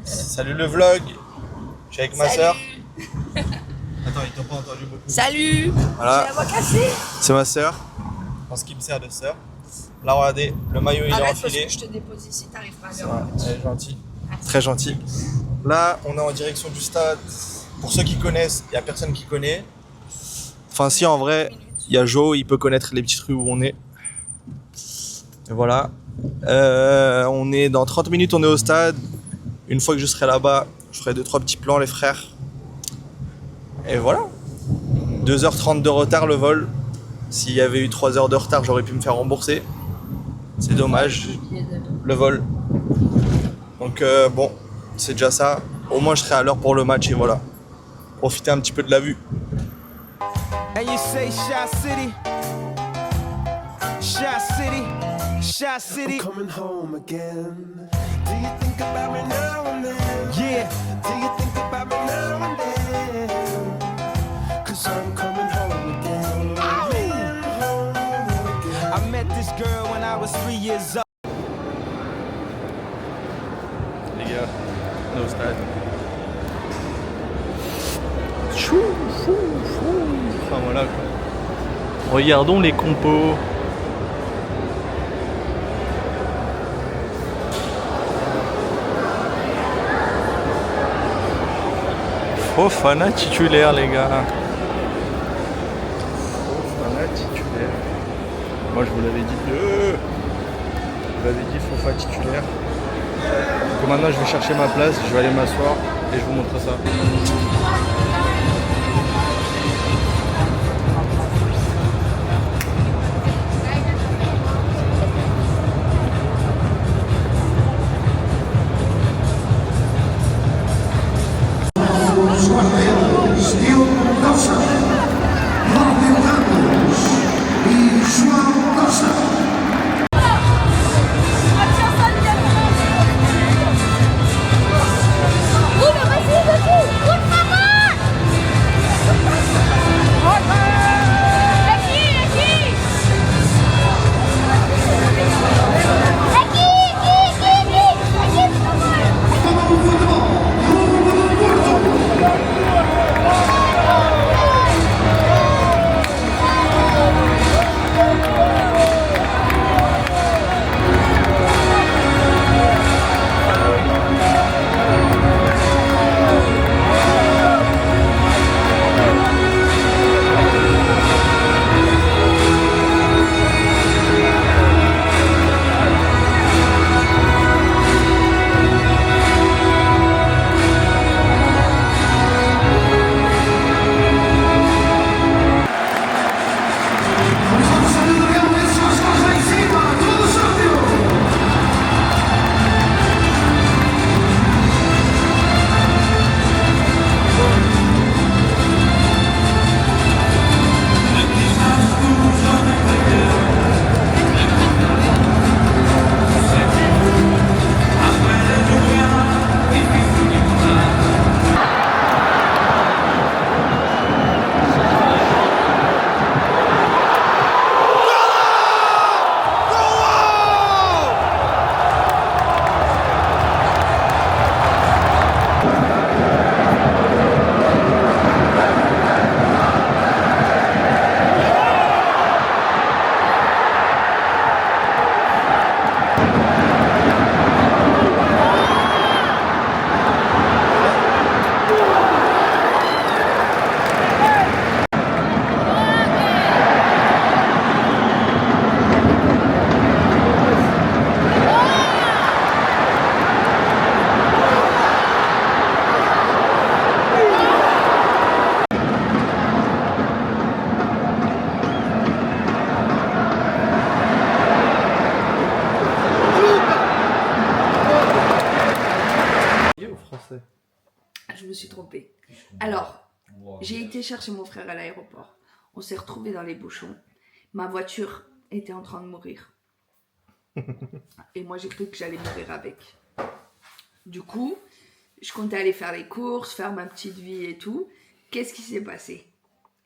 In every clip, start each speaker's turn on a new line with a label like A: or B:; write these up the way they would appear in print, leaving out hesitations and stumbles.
A: Salut le vlog. Je suis avec ma soeur. Attends, ils t'ont pas entendu beaucoup.
B: Salut.
A: Voilà.
B: J'ai la voix cassée.
A: C'est ma soeur. En ce qui me sert de soeur. Là, regardez, le maillot il est
B: Arrête parce
A: enfilé.
B: que je te dépose ici, t'arrives pas à
A: Ça
B: l'heure.
A: va, elle est gentille. Très gentille. Là, on est en direction du stade. Pour ceux qui connaissent, il n'y a personne qui connaît. Enfin, si, en vrai, il y a Joe, il peut connaître les petites rues où on est. Et voilà. On est dans 30 minutes, on est au stade. Une fois que je serai là-bas, je ferai 2-3 petits plans, les frères. Et voilà. 2h30 de retard le vol. S'il y avait eu 3 heures de retard, j'aurais pu me faire rembourser. C'est dommage, le vol. Donc bon, c'est déjà ça. Au moins je serai à l'heure pour le match et voilà. Profiter un petit peu de la vue.
C: And you say Shy City, Shy City, Shy City.
D: I'm coming home again. Do you think about me now and then?
C: Yeah,
D: Do you think about me now and then? 'Cause I'm coming home again. Home again.
C: I met this girl when I was 3 years old.
A: Les gars, on est au stade. Chou, chou, chou. Enfin voilà quoi. Regardons les compos. Fofana titulaire les gars. Fofana titulaire. Moi je vous l'avais dit. Je vous l'avais dit Fofa titulaire. Donc maintenant je vais chercher ma place, je vais aller m'asseoir et je vous montre ça.
E: Steel Costa, Robin Campos e João Costa.
B: Je me suis trompée. Alors, j'ai été chercher mon frère à l'aéroport. On s'est retrouvés dans les bouchons. Ma voiture était en train de mourir. Et moi, j'ai cru que j'allais mourir avec. Du coup, je comptais aller faire les courses, faire ma petite vie et tout. Qu'est-ce qui s'est passé?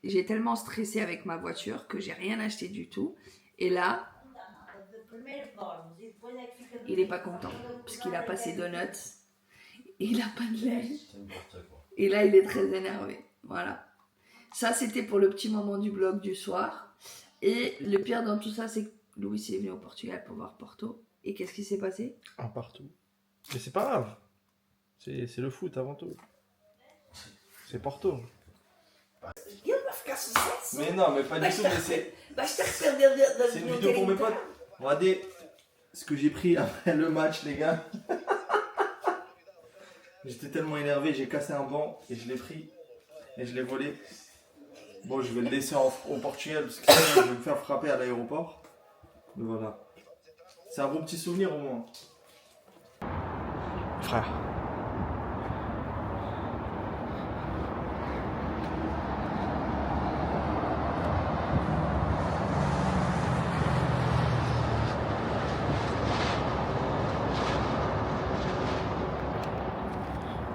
B: J'ai tellement stressé avec ma voiture que j'ai rien acheté du tout. Et là, il est pas content puisqu'il a pas ses donuts. il a pas de lait. Et là, il est très énervé. Voilà. Ça, c'était pour le petit moment du vlog du soir. Et le pire dans tout ça, c'est que Louis est venu au Portugal pour voir Porto. Et qu'est-ce qui s'est passé?
A: Un partout. Mais c'est pas grave. C'est le foot avant tout. C'est Porto. Mais non, mais pas du tout, mais c'est... C'est une vidéo pour mes potes. Regardez ce que j'ai pris après le match, les gars. J'étais tellement énervé, j'ai cassé un banc et je l'ai pris et je l'ai volé. Bon, je vais le laisser au Portugal parce que sinon, je vais me faire frapper à l'aéroport. Mais voilà. C'est un bon petit souvenir au moins. Frère.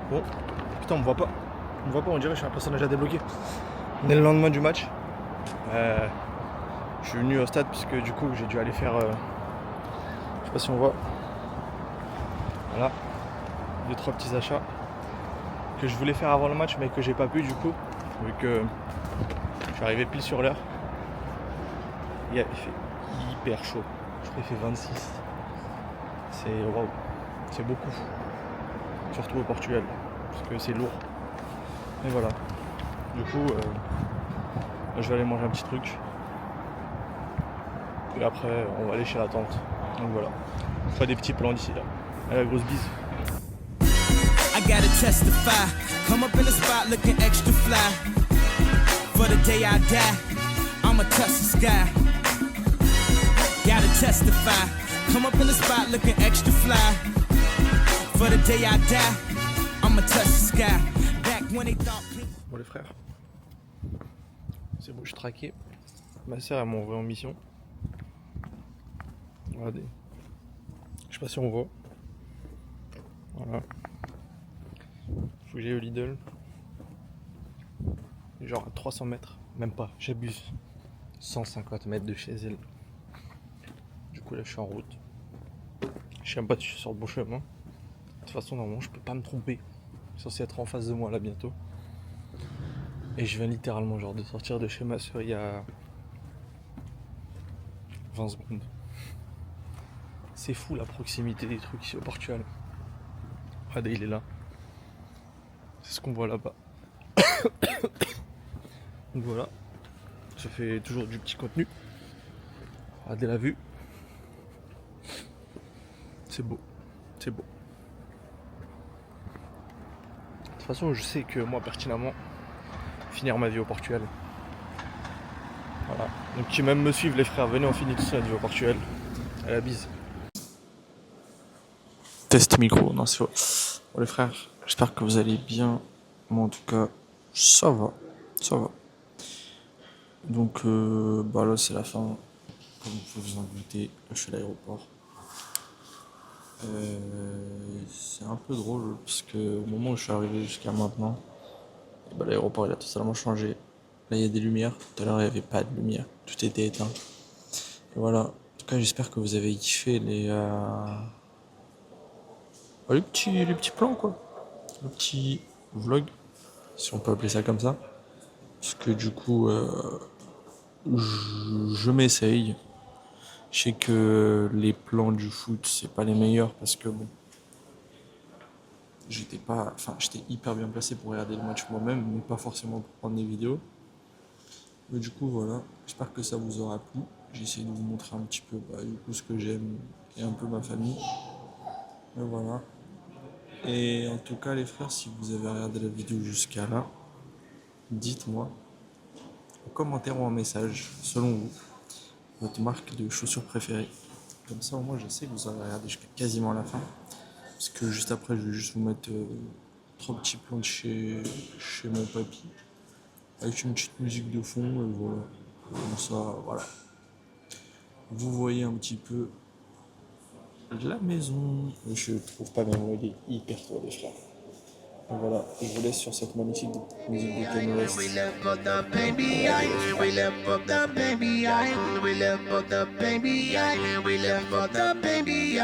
A: Bon, putain, on me voit pas. On me voit pas, on dirait que je suis un personnage à débloquer. On est le lendemain du match. Je suis venu au stade puisque du coup j'ai dû aller faire. Je sais pas si on voit. Voilà. 2-3 petits achats que je voulais faire avant le match mais que j'ai pas pu du coup. Vu que je suis arrivé pile sur l'heure. Il fait hyper chaud. Je crois qu'il fait 26. C'est waouh. C'est beaucoup. Surtout au Portugal, parce que c'est lourd. Et voilà. Du coup, je vais aller manger un petit truc. Et après, on va aller chez la tante. Donc voilà. On fera des petits plans d'ici là. Allez, grosse bise.
C: I gotta testify. Come up in the spot looking extra fly. For the day I die, I'ma touch the sky. Gotta testify. Come up in the spot looking extra fly. For the day I die, I'ma touch the sky. Back when they thought.
A: Bon les frères, c'est bon, je suis traqué. Ma soeur elle m'a envoyé en mission. Regardez. Je sais pas si on voit. Voilà. Faut que j'aille au Lidl. Genre à 300 mètres. Même pas, j'abuse. 150 mètres de chez elle. Du coup là je suis en route. Je sais même pas si je suis sur le bon chemin. De toute façon normalement je peux pas me tromper. Je suis censé être en face de moi là bientôt. Et je viens littéralement genre de sortir de chez ma soeur il y a 20 secondes. C'est fou la proximité des trucs ici au Portugal. Regardez, il est là. C'est ce qu'on voit là-bas. Donc voilà. Ça fait toujours du petit contenu. Regardez la vue. C'est beau. C'est beau. De toute façon, je sais que moi pertinemment, finir ma vie au Portugal. Voilà. Donc qui même me suivent les frères, venez on finit tous la vie au Portugal. À la bise. Test micro, non c'est faux. Bon les frères, j'espère que vous allez bien. Moi en tout cas, ça va. Ça va. Donc bah là c'est la fin. Comme vous pouvez vous en douter, je suis à l'aéroport. C'est un peu drôle parce que au moment où je suis arrivé jusqu'à maintenant, bah, l'aéroport il a totalement changé. Là il y a des lumières, tout à l'heure il n'y avait pas de lumière, tout était éteint. Et voilà, en tout cas j'espère que vous avez kiffé les petits plans quoi. Le petit vlog, si on peut appeler ça comme ça. Parce que du coup je m'essaye. Je sais que les plans du foot c'est pas les meilleurs parce que bon, j'étais hyper bien placé pour regarder le match moi-même, mais pas forcément pour prendre des vidéos. Mais du coup voilà, j'espère que ça vous aura plu. J'ai essayé de vous montrer un petit peu du coup ce que j'aime et un peu ma famille. Et voilà. Et en tout cas les frères, si vous avez regardé la vidéo jusqu'à là, dites-moi en commentaire ou en message, selon vous, votre marque de chaussures préférée. Comme ça au moins je sais que vous avez regardé jusqu'à quasiment la fin. Parce que juste après je vais juste vous mettre 3 petits plans de chez mon papy. Avec une petite musique de fond et voilà. Comme ça, voilà. Vous voyez un petit peu la maison. Je trouve pas bien, il est hyper tôt les frères. Et voilà, je vous laisse sur cette magnifique musique de Kanye West.
D: We left for the baby, we left for the baby, we left for the baby, we left for the baby.